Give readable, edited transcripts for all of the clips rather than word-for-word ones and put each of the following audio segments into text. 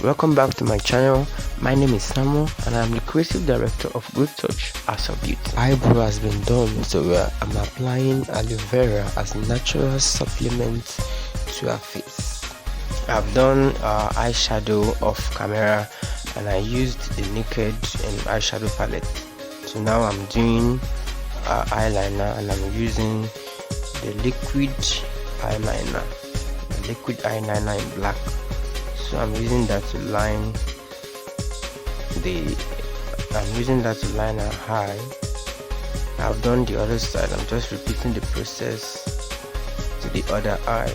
Welcome back to my channel. My name is Samuel and I'm the creative director of Good Touch As of Beauty. Eyebrow has been done, so I'm applying aloe vera as a natural supplement to our face. I've done eyeshadow off camera and I used the naked eyeshadow palette. So now I'm doing eyeliner and I'm using the liquid eyeliner in black. So I'm using that to line her eye. I've done the other side. I'm just repeating the process to the other eye.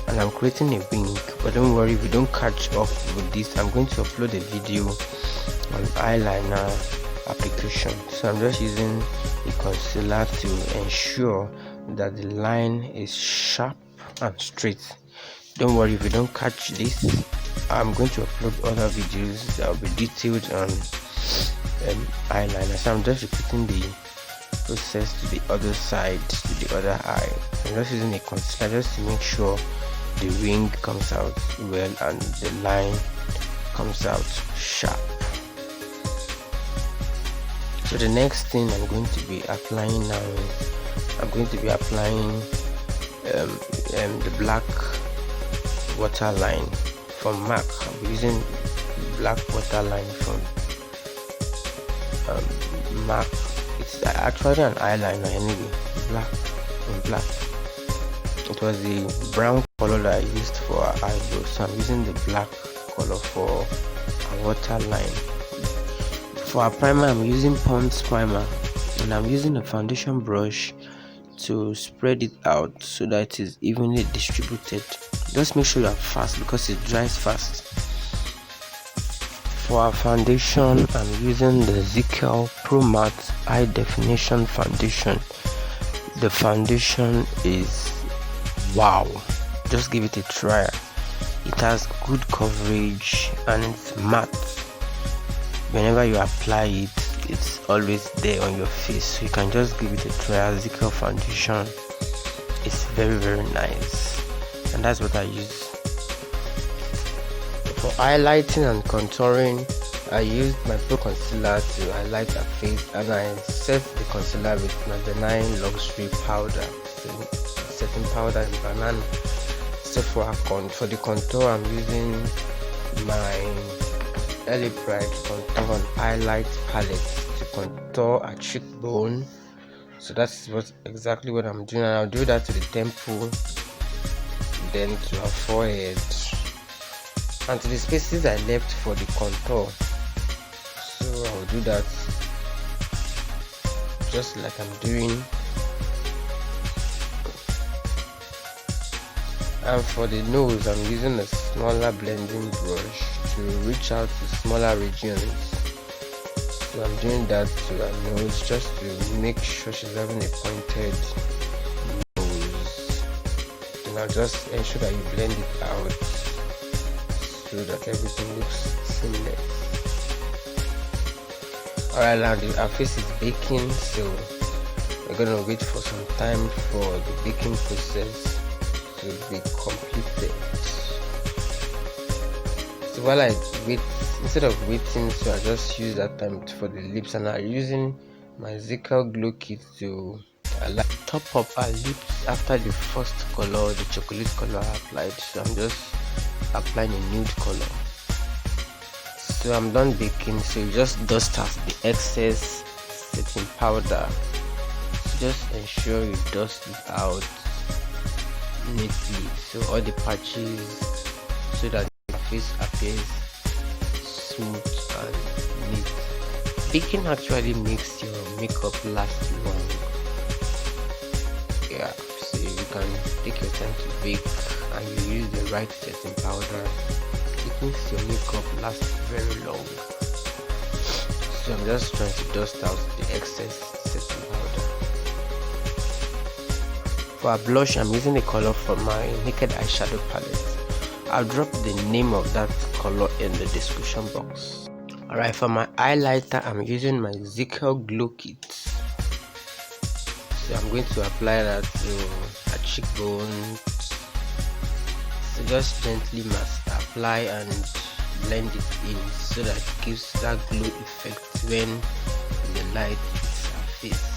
And I'm creating a wing, but don't worry if you don't catch up with this. I'm going to upload a video on eyeliner application. So I'm just using the concealer to ensure that the line is sharp and straight. Don't worry if you don't catch this. I'm going to upload other videos that will be detailed on eyeliner. So I'm just repeating the process to the other side, to the other eye. I'm just using a concealer just to make sure the wing comes out well and the line comes out sharp. So the next thing I'm going to be applying now is I'm going to be applying the black waterline from MAC. I'm using black waterline from MAC. It's actually an eyeliner anyway, black. It was the brown color that I used for our eyebrows, so I'm using the black color for a waterline. For our primer, I'm using Pond's primer and I'm using a foundation brush to spread it out so that it is evenly distributed. Just make sure you are fast because it dries fast. For our foundation, I'm using the Zikel Pro Matte High Definition Foundation. The foundation is wow, just give it a try. It has good coverage and it's matte. Whenever you apply it, it's always there on your face, so you can just give it a try. Zikel foundation is very nice, and that's what I use. For highlighting and contouring, I used my Pro Concealer to highlight her face, and I set the concealer with my benign luxury powder, setting powder in banana. So for the contour, I'm using my Early Pride Contour and Highlight Palette to contour a cheekbone. So that's exactly what I'm doing, and I'll do that to the temple, then to her forehead, and to the spaces I left for the contour. So I'll do that just like I'm doing. And for the nose, I'm using a smaller blending brush to reach out to smaller regions. So I'm doing that to her nose just to make sure she's having a pointed nose. And I'll just ensure that you blend it out so that everything looks seamless. Alright, now our face is baking, so we're gonna wait for some time for the baking process to be completed. So while I wait, instead of waiting, so I just use that time for the lips, and I'm using my Zikel Glow Kit to top up our lips after the first color, the chocolate color I applied. So I'm just applying a nude color. So I'm done baking, so you just dust off the excess setting powder. So just ensure you dust it out neatly, so all the patches, so that the face appears smooth and neat. Baking actually makes your makeup last long. Yeah, so you can take your time to bake and you use the right setting powder. It makes your makeup last very long. So I'm just trying to dust out the excess setting powder. For our blush, I'm using the color from my naked eyeshadow palette. I'll drop the name of that color in the description box. Alright, for my highlighter, I'm using my Zikel Glow Kit. So I'm going to apply that to a cheekbone. So just gently apply and blend it in so that it gives that glow effect when the light hits our face.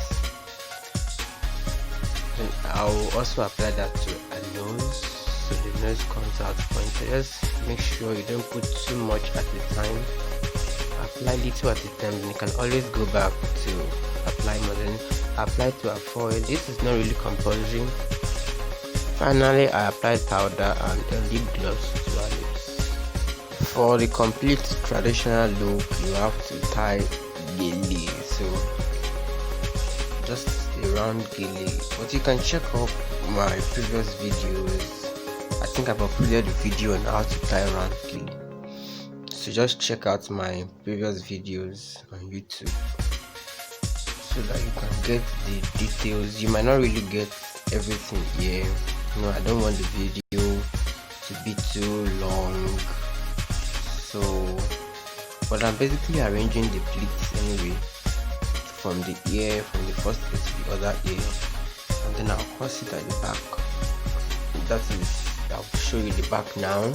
Then I'll also apply that to a nose, so the nose comes out pointed. Just make sure you don't put too much at a time. Apply little at a time, then you can always go back to apply more. Then apply to our forehead. This is not really compulsory. Finally, I applied powder and a lip gloss to our lips. For the complete traditional look, you have to tie gele, so just a round gele. But you can check out my previous videos. I think I've uploaded a video on how to tie round gele, so just check out my previous videos on YouTube so that you can get the details. You might not really get everything here. No, I don't want the video to be too long, so but I'm basically arranging the pleats anyway, from the ear, from the first ear to the other ear, and then I'll cross it at the back. That is, I'll show you the back now.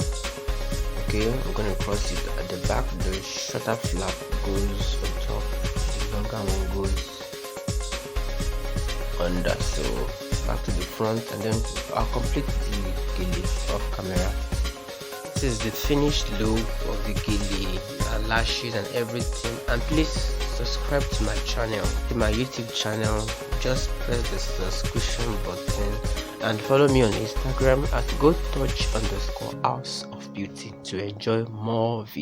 Okay, I'm gonna cross it at the back. The shorter flap goes on top, the longer one goes under. So back to the front, and then I'll complete the gele off camera. This is the finished look of the gele, lashes and everything. And please subscribe to my channel, to my YouTube channel. Just press the subscription button and follow me on Instagram at gotouch_house of beauty to enjoy more videos.